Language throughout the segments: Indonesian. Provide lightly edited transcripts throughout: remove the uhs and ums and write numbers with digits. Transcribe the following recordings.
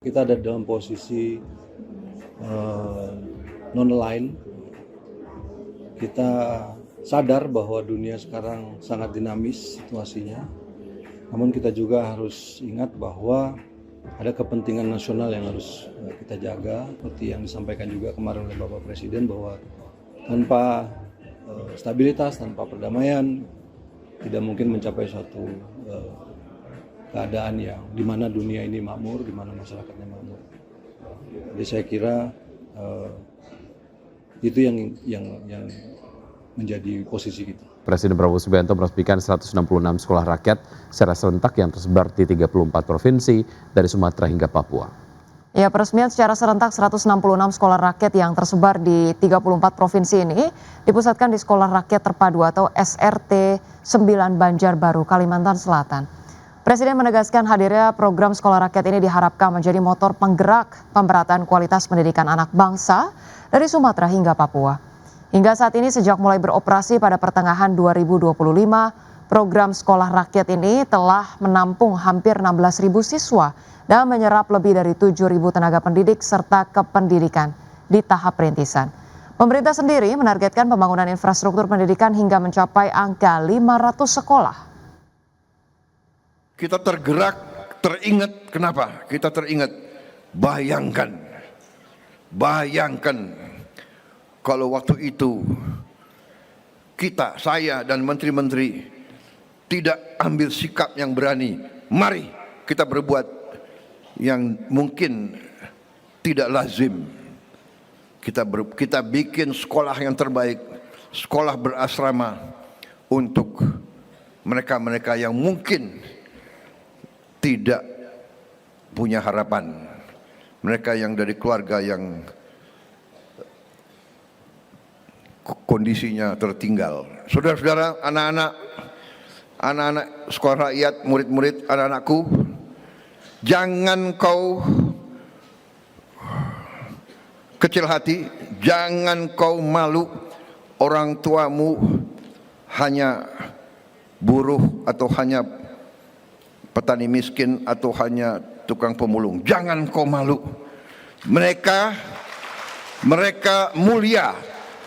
Kita ada dalam posisi non-aligned. Kita sadar bahwa dunia sekarang sangat dinamis situasinya. Namun kita juga harus ingat bahwa ada kepentingan nasional yang harus kita jaga. Seperti yang disampaikan juga kemarin oleh Bapak Presiden bahwa tanpa stabilitas, tanpa perdamaian, tidak mungkin mencapai suatu keadaan yang di mana dunia ini makmur, di mana masyarakatnya makmur. Jadi saya kira itu yang menjadi posisi kita. Presiden Prabowo Subianto meresmikan 166 sekolah rakyat secara serentak yang tersebar di 34 provinsi dari Sumatera hingga Papua. Ya, peresmian secara serentak 166 sekolah rakyat yang tersebar di 34 provinsi ini dipusatkan di Sekolah Rakyat Terpadu atau SRT 9 Banjarbaru, Kalimantan Selatan. Presiden menegaskan hadirnya program sekolah rakyat ini diharapkan menjadi motor penggerak pemerataan kualitas pendidikan anak bangsa dari Sumatera hingga Papua. Hingga saat ini sejak mulai beroperasi pada pertengahan 2025, program sekolah rakyat ini telah menampung hampir 16.000 siswa dan menyerap lebih dari 7.000 tenaga pendidik serta kependidikan di tahap perintisan. Pemerintah sendiri menargetkan pembangunan infrastruktur pendidikan hingga mencapai angka 500 sekolah. Kita tergerak, teringat. Kenapa? Kita teringat. Bayangkan kalau waktu itu saya dan menteri-menteri tidak ambil sikap yang berani. Mari kita berbuat yang mungkin tidak lazim. Kita bikin sekolah yang terbaik, sekolah berasrama untuk mereka-mereka yang mungkin tidak punya harapan, mereka yang dari keluarga yang kondisinya tertinggal. Saudara-saudara, anak-anak sekolah rakyat, murid-murid, anak-anakku, jangan kau kecil hati, jangan kau malu orang tuamu hanya buruh atau hanya petani miskin atau hanya tukang pemulung. Jangan kau malu. Mereka mulia,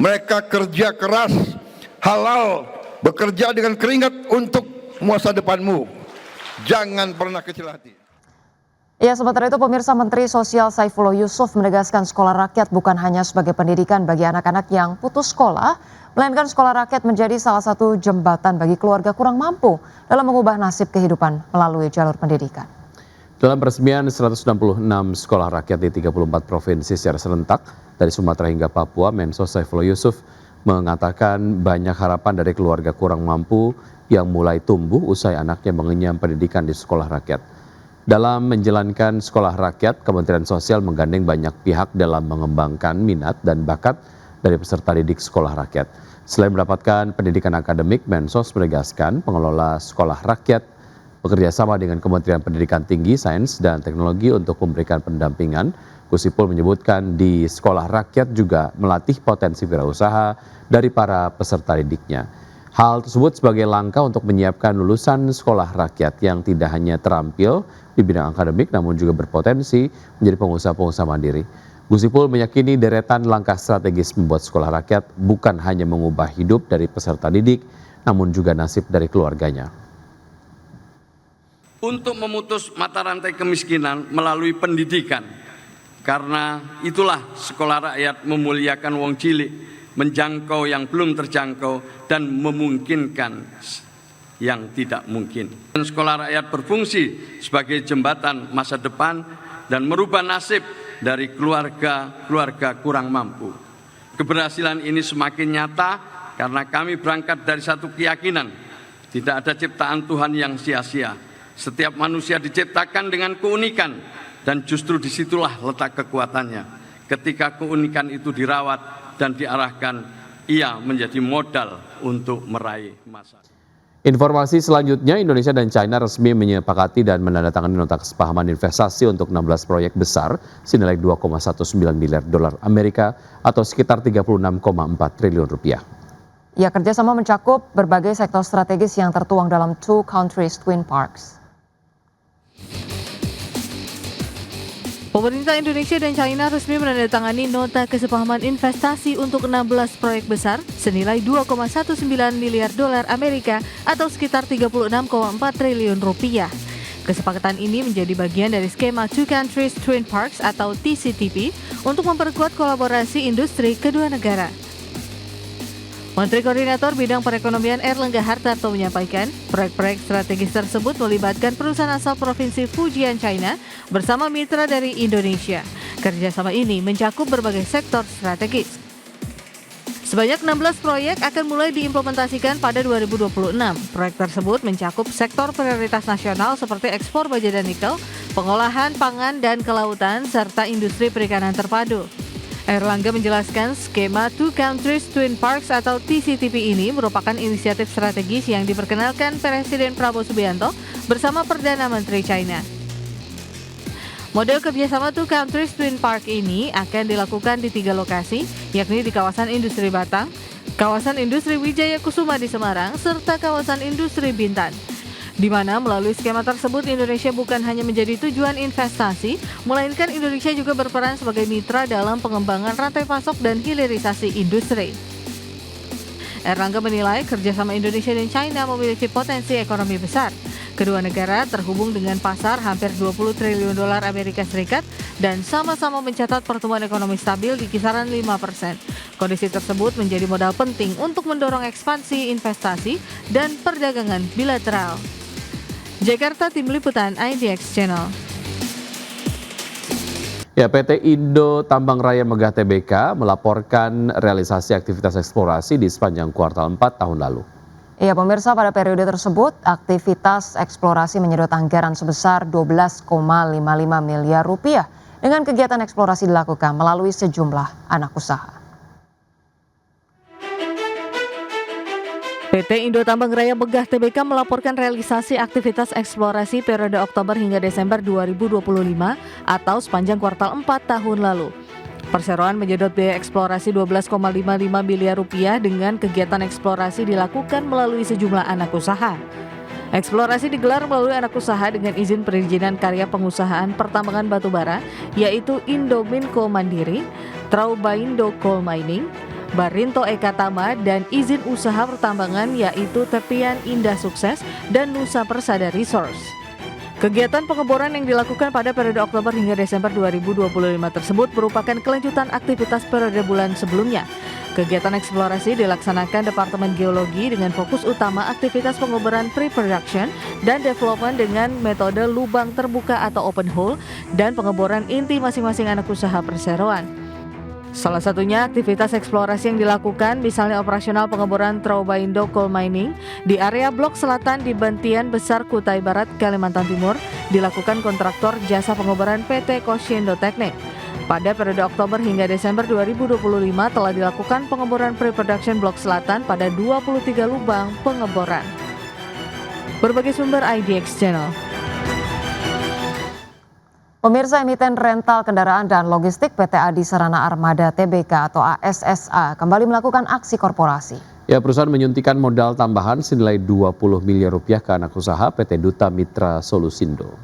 mereka kerja keras, halal, bekerja dengan keringat untuk masa depanmu. Jangan pernah kecil hati. Ya, sementara itu pemirsa, Menteri Sosial Saifullah Yusuf menegaskan sekolah rakyat bukan hanya sebagai pendidikan bagi anak-anak yang putus sekolah, melainkan sekolah rakyat menjadi salah satu jembatan bagi keluarga kurang mampu dalam mengubah nasib kehidupan melalui jalur pendidikan. Dalam peresmian 166 sekolah rakyat di 34 provinsi secara serentak dari Sumatera hingga Papua, Mensos Saifullah Yusuf mengatakan banyak harapan dari keluarga kurang mampu yang mulai tumbuh usai anaknya mengenyam pendidikan di sekolah rakyat. Dalam menjalankan sekolah rakyat, Kementerian Sosial menggandeng banyak pihak dalam mengembangkan minat dan bakat dari peserta didik sekolah rakyat. Selain mendapatkan pendidikan akademik, Mensos menegaskan pengelola sekolah rakyat bekerja sama dengan Kementerian Pendidikan Tinggi, Sains, dan Teknologi untuk memberikan pendampingan. Gus Ipul menyebutkan di sekolah rakyat juga melatih potensi wirausaha dari para peserta didiknya. Hal tersebut sebagai langkah untuk menyiapkan lulusan sekolah rakyat yang tidak hanya terampil di bidang akademik namun juga berpotensi menjadi pengusaha-pengusaha mandiri. Gus Ipul meyakini deretan langkah strategis membuat sekolah rakyat bukan hanya mengubah hidup dari peserta didik namun juga nasib dari keluarganya. Untuk memutus mata rantai kemiskinan melalui pendidikan, karena itulah sekolah rakyat memuliakan wong cilik, menjangkau yang belum terjangkau dan memungkinkan yang tidak mungkin. Sekolah rakyat berfungsi sebagai jembatan masa depan dan merubah nasib dari keluarga kurang mampu. Keberhasilan ini semakin nyata karena kami berangkat dari satu keyakinan, tidak ada ciptaan Tuhan yang sia-sia. Setiap manusia diciptakan dengan keunikan dan justru disitulah letak kekuatannya. Ketika keunikan itu dirawat dan diarahkan, ia menjadi modal untuk meraih masa. Informasi selanjutnya, Indonesia dan China resmi menyepakati dan menandatangani nota kesepahaman investasi untuk 16 proyek besar senilai 2,19 miliar dolar Amerika atau sekitar 36,4 triliun rupiah. Ya, kerjasama mencakup berbagai sektor strategis yang tertuang dalam Two Countries Twin Parks. Pemerintah Indonesia dan China resmi menandatangani nota kesepahaman investasi untuk 16 proyek besar senilai 2,19 miliar dolar Amerika atau sekitar 36,4 triliun rupiah. Kesepakatan ini menjadi bagian dari skema Two Countries Twin Parks atau TCTP untuk memperkuat kolaborasi industri kedua negara. Menteri Koordinator Bidang Perekonomian Erlangga Hartarto menyampaikan, proyek-proyek strategis tersebut melibatkan perusahaan asal Provinsi Fujian, China bersama mitra dari Indonesia. Kerjasama ini mencakup berbagai sektor strategis. Sebanyak 16 proyek akan mulai diimplementasikan pada 2026. Proyek tersebut mencakup sektor prioritas nasional seperti ekspor baja dan nikel, pengolahan pangan dan kelautan, serta industri perikanan terpadu. Erlangga menjelaskan skema Two Countries Twin Parks atau TCTP ini merupakan inisiatif strategis yang diperkenalkan Presiden Prabowo Subianto bersama Perdana Menteri China. Model kerjasama Two Countries Twin Park ini akan dilakukan di 3 lokasi, yakni di kawasan industri Batang, kawasan industri Wijaya Kusuma di Semarang, serta kawasan industri Bintan. Di mana melalui skema tersebut Indonesia bukan hanya menjadi tujuan investasi, melainkan Indonesia juga berperan sebagai mitra dalam pengembangan rantai pasok dan hilirisasi industri. Erlangga menilai kerjasama Indonesia dan China memiliki potensi ekonomi besar. Kedua negara terhubung dengan pasar hampir 20 triliun dolar Amerika Serikat dan sama-sama mencatat pertumbuhan ekonomi stabil di kisaran 5%. Kondisi tersebut menjadi modal penting untuk mendorong ekspansi investasi dan perdagangan bilateral. Jakarta, Tim Liputan IDX Channel. Ya, PT Indo Tambang Raya Megah Tbk melaporkan realisasi aktivitas eksplorasi di sepanjang kuartal 4 tahun lalu. Ya, pemirsa, pada periode tersebut aktivitas eksplorasi menyedot anggaran sebesar 12,55 miliar rupiah dengan kegiatan eksplorasi dilakukan melalui sejumlah anak usaha. PT Indo Tambang Raya Megah Tbk melaporkan realisasi aktivitas eksplorasi periode Oktober hingga Desember 2025 atau sepanjang kuartal 4 tahun lalu. Perseroan menyedot biaya eksplorasi 12,55 miliar rupiah dengan kegiatan eksplorasi dilakukan melalui sejumlah anak usaha. Eksplorasi digelar melalui anak usaha dengan izin perizinan karya pengusahaan pertambangan batubara, yaitu Indominco Mandiri, Traubaindo Coal Mining, Barinto Eka Tama, dan izin usaha pertambangan yaitu Tepian Indah Sukses dan Nusa Persada Resource. Kegiatan pengeboran yang dilakukan pada periode Oktober hingga Desember 2025 tersebut merupakan kelanjutan aktivitas periode bulan sebelumnya. Kegiatan eksplorasi dilaksanakan Departemen Geologi dengan fokus utama aktivitas pengeboran pre-production dan development dengan metode lubang terbuka atau open hole dan pengeboran inti masing-masing anak usaha perseroan. Salah satunya aktivitas eksplorasi yang dilakukan misalnya operasional pengeboran Traubaindo Coal Mining di area Blok Selatan di Bantian Besar Kutai Barat, Kalimantan Timur dilakukan kontraktor jasa pengeboran PT Cosciendo Teknik. Pada periode Oktober hingga Desember 2025 telah dilakukan pengeboran pre-production Blok Selatan pada 23 lubang pengeboran. Berbagai sumber IDX Channel. Pemirsa, emiten rental kendaraan dan logistik PT Adi Sarana Armada Tbk atau ASSA kembali melakukan aksi korporasi. Ya, perusahaan menyuntikkan modal tambahan senilai 20 miliar rupiah ke anak usaha PT Duta Mitra Solusindo.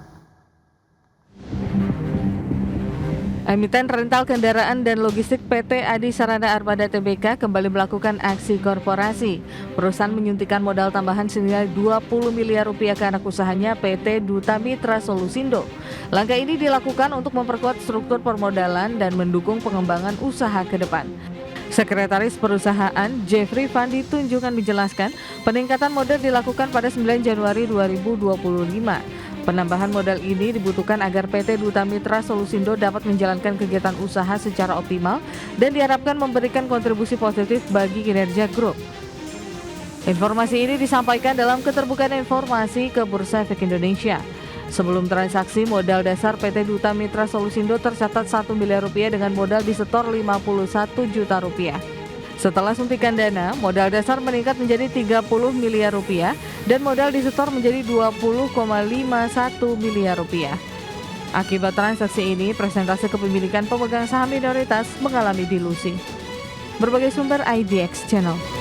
Emiten rental kendaraan dan logistik PT Adi Sarana Armada Tbk kembali melakukan aksi korporasi. Perusahaan menyuntikkan modal tambahan senilai 20 miliar rupiah ke anak usahanya PT Duta Mitra Solusindo. Langkah ini dilakukan untuk memperkuat struktur permodalan dan mendukung pengembangan usaha ke depan. Sekretaris Perusahaan Jeffrey Fandi Tunjungan menjelaskan, peningkatan modal dilakukan pada 9 Januari 2025. Penambahan modal ini dibutuhkan agar PT Duta Mitra Solusindo dapat menjalankan kegiatan usaha secara optimal dan diharapkan memberikan kontribusi positif bagi kinerja grup. Informasi ini disampaikan dalam keterbukaan informasi ke Bursa Efek Indonesia. Sebelum transaksi, modal dasar PT Duta Mitra Solusindo tercatat 1 miliar rupiah dengan modal disetor 51 juta rupiah. Setelah suntikan dana, modal dasar meningkat menjadi 30 miliar rupiah dan modal disetor menjadi 20,51 miliar rupiah. Akibat transaksi ini, presentase kepemilikan pemegang saham minoritas mengalami dilusi. Berbagai sumber IDX Channel.